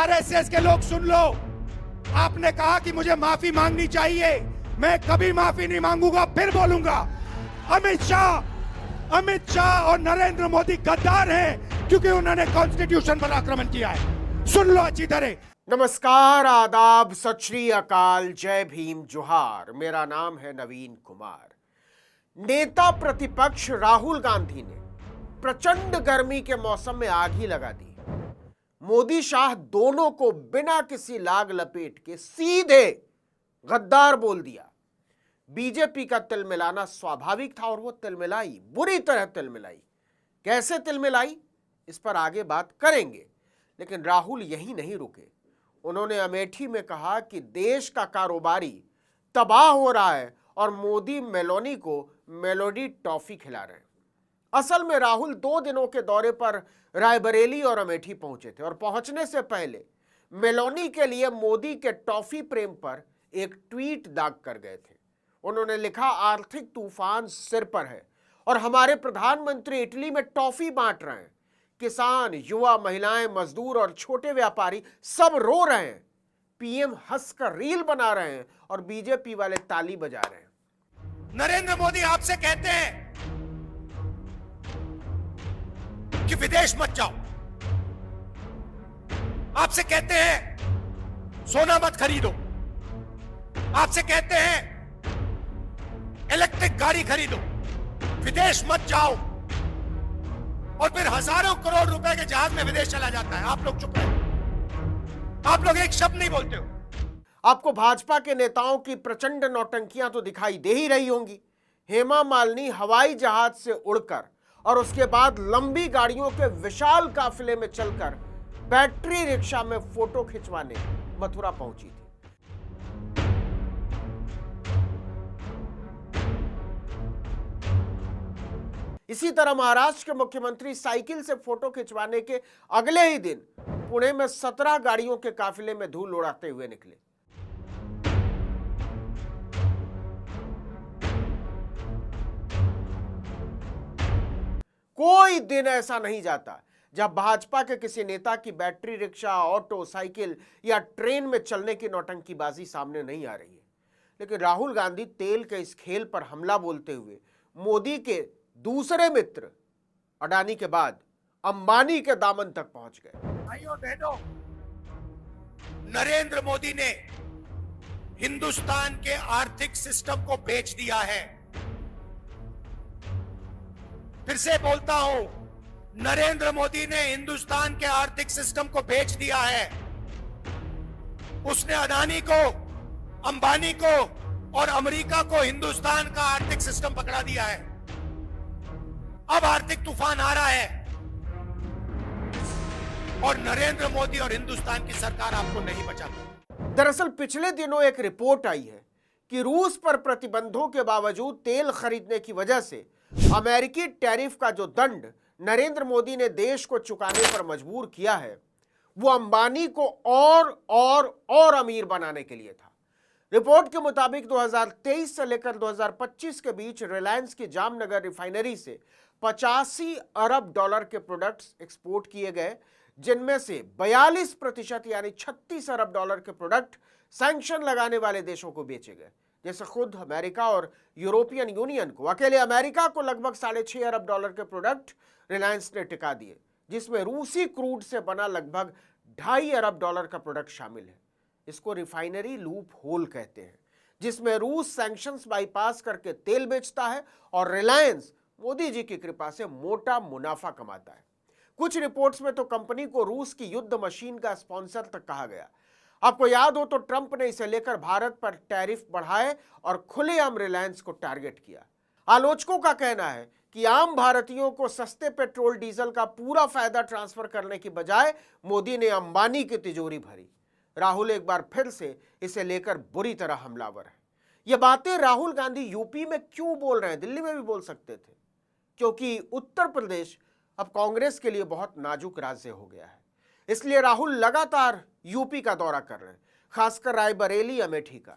RSS के लोग सुन लो, आपने कहा कि मुझे माफी मांगनी चाहिए, मैं कभी माफी नहीं मांगूंगा, फिर बोलूंगा। अमित शाह और नरेंद्र मोदी गद्दार हैं क्योंकि उन्होंने कॉन्स्टिट्यूशन पर आक्रमण किया है। सुन लो अच्छी तरह। नमस्कार, आदाब, सत श्री अकाल, जय भीम, जोहार। मेरा नाम है नवीन कुमार। नेता प्रतिपक्ष राहुल गांधी ने प्रचंड गर्मी के मौसम में आग ही लगा दी। मोदी शाह दोनों को बिना किसी लाग लपेट के सीधे गद्दार बोल दिया। बीजेपी का तिलमिलाना स्वाभाविक था और वो तिलमिलाई, बुरी तरह तिलमिलाई। कैसे तिलमिलाई, इस पर आगे बात करेंगे। लेकिन राहुल यही नहीं रुके। उन्होंने अमेठी में कहा कि देश का कारोबारी तबाह हो रहा है और मोदी मेलोनी को मेलोडी टॉफी खिला रहे हैं। असल में राहुल 2 दिनों के दौरे पर रायबरेली और अमेठी पहुंचे थे और पहुंचने से पहले मेलोनी के लिए मोदी के टॉफी प्रेम पर एक ट्वीट दाग कर गए थे। उन्होंने लिखा, आर्थिक तूफान सिर पर है और हमारे प्रधानमंत्री इटली में टॉफी बांट रहे हैं। किसान, युवा, महिलाएं, मजदूर और छोटे व्यापारी सब रो रहे हैं। पीएम हंसकर रील बना रहे हैं और बीजेपी वाले ताली बजा रहे हैं। नरेंद्र मोदी आपसे कहते हैं कि विदेश मत जाओ, आपसे कहते हैं सोना मत खरीदो, आपसे कहते हैं इलेक्ट्रिक गाड़ी खरीदो, विदेश मत जाओ, और फिर हजारों करोड़ रुपए के जहाज में विदेश चला जाता है। आप लोग चुप रहे, आप लोग एक शब्द नहीं बोलते हो। आपको भाजपा के नेताओं की प्रचंड नौटंकियां तो दिखाई दे ही रही होंगी। हेमा मालिनी हवाई जहाज से उड़कर और उसके बाद लंबी गाड़ियों के विशाल काफिले में चलकर बैटरी रिक्शा में फोटो खिंचवाने मथुरा पहुंची थी। इसी तरह महाराष्ट्र के मुख्यमंत्री साइकिल से फोटो खिंचवाने के अगले ही दिन पुणे में 17 गाड़ियों के काफिले में धूल उड़ाते हुए निकले। कोई दिन ऐसा नहीं जाता जब भाजपा के किसी नेता की बैटरी रिक्शा, ऑटो, साइकिल या ट्रेन में चलने की नौटंकीबाजी सामने नहीं आ रही है। लेकिन राहुल गांधी तेल के इस खेल पर हमला बोलते हुए मोदी के दूसरे मित्र अडानी के बाद अंबानी के दामन तक पहुंच गए। भाइयों बहनों, नरेंद्र मोदी ने हिंदुस्तान के आर्थिक सिस्टम को बेच दिया है। फिर से बोलता हूं, नरेंद्र मोदी ने हिंदुस्तान के आर्थिक सिस्टम को बेच दिया है। उसने अडानी को, अंबानी को और अमेरिका को हिंदुस्तान का आर्थिक सिस्टम पकड़ा दिया है। अब आर्थिक तूफान आ रहा है और नरेंद्र मोदी और हिंदुस्तान की सरकार आपको नहीं बचाती। दरअसल पिछले दिनों एक रिपोर्ट आई है कि रूस पर प्रतिबंधों के बावजूद तेल खरीदने की वजह से अमेरिकी टैरिफ का जो दंड नरेंद्र मोदी ने देश को चुकाने पर मजबूर किया है, वो अंबानी को और अमीर बनाने के लिए था। रिपोर्ट के मुताबिक 2023 से लेकर 2025 के बीच रिलायंस की जामनगर रिफाइनरी से 85 अरब डॉलर के प्रोडक्ट्स एक्सपोर्ट किए गए, जिनमें से 42% यानी 36 अरब डॉलर के प्रोडक्ट सैंक्शन लगाने वाले देशों को बेचे गए, जैसे खुद अमेरिका और यूरोपियन यूनियन को। अकेले अमेरिका को लगभग 6.5 अरब डॉलर के प्रोडक्ट रिलायंस ने टिका दिए, जिसमें रूसी क्रूड से बना लगभग 2.5 अरब डॉलर का प्रोडक्ट शामिल है। इसको रिफाइनरी लूप होल कहते हैं, जिसमें रूस सैंक्शंस बाईपास करके तेल बेचता है और रिलायंस मोदी जी की कृपा से मोटा मुनाफा कमाता है। कुछ रिपोर्ट्स में तो कंपनी को रूस की युद्ध मशीन का स्पॉन्सर तक कहा गया। आपको याद हो तो ट्रंप ने इसे लेकर भारत पर टैरिफ बढ़ाए और खुलेआम रिलायंस को टारगेट किया। आलोचकों का कहना है कि आम भारतीयों को सस्ते पेट्रोल डीजल का पूरा फायदा ट्रांसफर करने की बजाय मोदी ने अंबानी की तिजोरी भरी। राहुल एक बार फिर से इसे लेकर बुरी तरह हमलावर है। ये बातें राहुल गांधी यूपी में क्यों बोल रहे हैं, दिल्ली में भी बोल सकते थे, क्योंकि उत्तर प्रदेश अब कांग्रेस के लिए बहुत नाजुक राज्य हो गया है। इसलिए राहुल लगातार यूपी का दौरा कर रहे हैं, खासकर रायबरेली, अमेठी का।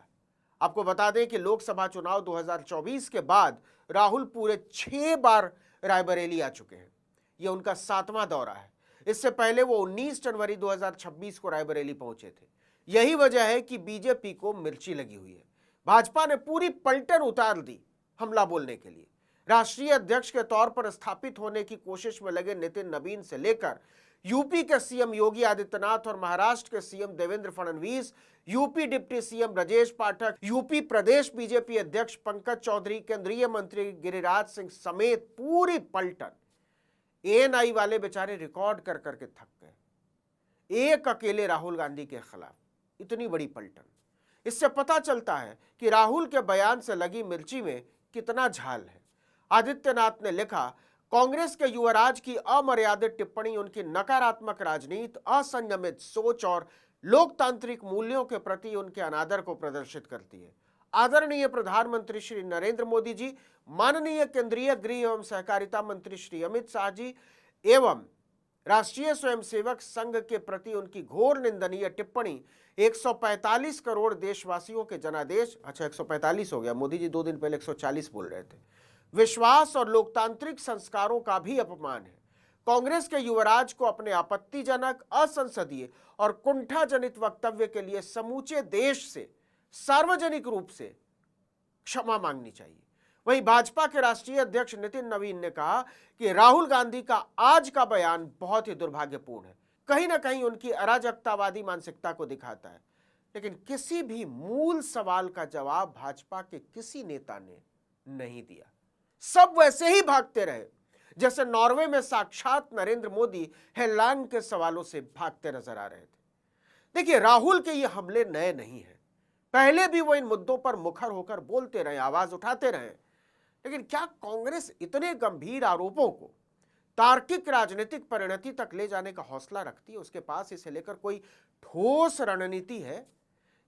आपको बता दें कि लोकसभा चुनाव 2024 के बाद राहुल पूरे 6 बार रायबरेली आ चुके हैं। यह उनका 7वां दौरा है। इससे पहले वो 19 जनवरी 2026 को रायबरेली पहुंचे थे। यही वजह है कि बीजेपी को मिर्ची लगी हुई है। भाजपा ने पूरी पलटन उतार दी हमला बोलने के लिए। राष्ट्रीय अध्यक्ष के तौर पर स्थापित होने की कोशिश में लगे नितिन नवीन से लेकर यूपी के सीएम योगी आदित्यनाथ और महाराष्ट्र के CM Devendra Fadnavis, UP deputy CM Brajesh Pathak, UP प्रदेश बीजेपी अध्यक्ष पंकज चौधरी, केंद्रीय मंत्री गिरिराज सिंह समेत पूरी पलटन, एएनआई वाले बेचारे रिकॉर्ड कर करके थक गए। एक अकेले राहुल गांधी के खिलाफ इतनी बड़ी पलटन। इससे पता चलता है कि राहुल के बयान से लगी मिर्ची में कितना झाल है। आदित्यनाथ ने लिखा, कांग्रेस के युवराज की अमर्यादित टिप्पणी उनकी नकारात्मक राजनीति, असंयमित सोच और लोकतांत्रिक मूल्यों के प्रति उनके अनादर को प्रदर्शित करती है। आदरणीय प्रधानमंत्री श्री नरेंद्र मोदी जी, माननीय केंद्रीय गृह एवं सहकारिता मंत्री श्री अमित शाह जी एवं राष्ट्रीय स्वयंसेवक संघ के प्रति उनकी घोर निंदनीय टिप्पणी 145 करोड़ देशवासियों के जनादेश, अच्छा 145 हो गया, मोदी जी 2 दिन पहले 140 बोल रहे थे, विश्वास और लोकतांत्रिक संस्कारों का भी अपमान है। कांग्रेस के युवराज को अपने आपत्तिजनक, असंसदीय और कुंठाजनित वक्तव्य के लिए समूचे देश से सार्वजनिक रूप से क्षमा मांगनी चाहिए। वहीं भाजपा के राष्ट्रीय अध्यक्ष नितिन नवीन ने कहा कि राहुल गांधी का आज का बयान बहुत ही दुर्भाग्यपूर्ण है, कहीं ना कहीं उनकी अराजकतावादी मानसिकता को दिखाता है। लेकिन किसी भी मूल सवाल का जवाब भाजपा के किसी नेता ने नहीं दिया। सब वैसे ही भागते रहे जैसे नॉर्वे में साक्षात नरेंद्र मोदी हेलांग के सवालों से भागते नजर आ रहे थे। देखिए, राहुल के ये हमले नए नहीं हैं, पहले भी वो इन मुद्दों पर मुखर होकर बोलते रहे, आवाज उठाते रहे। लेकिन क्या कांग्रेस इतने गंभीर आरोपों को तार्किक राजनीतिक परिणति तक ले जाने का हौसला रखती है? उसके पास इसे लेकर कोई ठोस रणनीति है?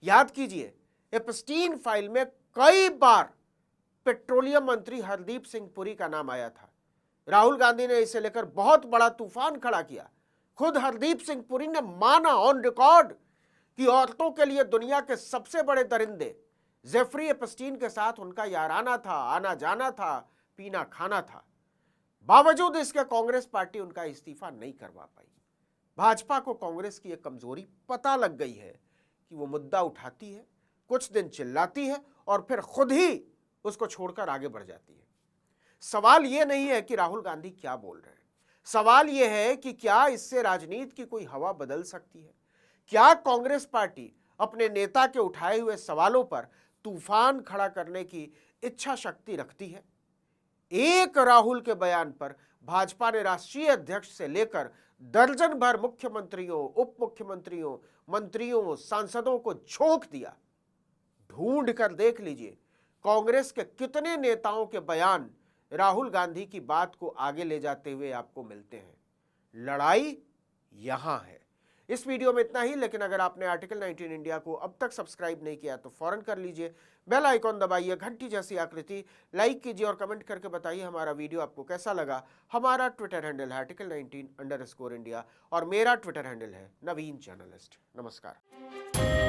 याद कीजिए, एप्स्टीन फाइल में कई बार पेट्रोलियम मंत्री हरदीप सिंह पुरी का नाम आया था। राहुल गांधी ने इसे लेकर बहुत बड़ा तूफान खड़ा किया। खुद हरदीप सिंह पुरी ने माना ऑन रिकॉर्ड कि औरतों के लिए दुनिया के सबसे बड़े दरिंदे जेफरी एप्स्टीन के साथ उनका याराना था, आना जाना था, पीना खाना था। बावजूद इसके कांग्रेस पार्टी उनका इस्तीफा नहीं करवा पाई। भाजपा को कांग्रेस की एक कमजोरी पता लग गई है कि वो मुद्दा उठाती है, कुछ दिन चिल्लाती है और फिर खुद ही उसको छोड़कर आगे बढ़ जाती है। सवाल यह नहीं है कि राहुल गांधी क्या बोल रहे हैं, सवाल यह है कि क्या इससे राजनीति की कोई हवा बदल सकती है? क्या कांग्रेस पार्टी अपने नेता के उठाए हुए सवालों पर तूफान खड़ा करने की इच्छा शक्ति रखती है? एक राहुल के बयान पर भाजपा ने राष्ट्रीय अध्यक्ष से लेकर दर्जन भर मुख्यमंत्रियों, उप मुख्यमंत्रियों, मंत्रियों, सांसदों को झोंक दिया। ढूंढ कर देख लीजिए कांग्रेस के कितने नेताओं के बयान राहुल गांधी की बात को आगे ले जाते हुए आपको मिलते हैं। लड़ाई यहां है। इस वीडियो में इतना ही, लेकिन अगर आपने आर्टिकल 19 इंडिया को अब तक सब्सक्राइब नहीं किया तो फौरन कर लीजिए, बेल आइकॉन दबाइए, घंटी जैसी आकृति लाइक कीजिए और कमेंट करके बताइए हमारा वीडियो आपको कैसा लगा। हमारा ट्विटर हैंडल है article19_India और मेरा ट्विटर हैंडल है नवीन जर्नलिस्ट। नमस्कार।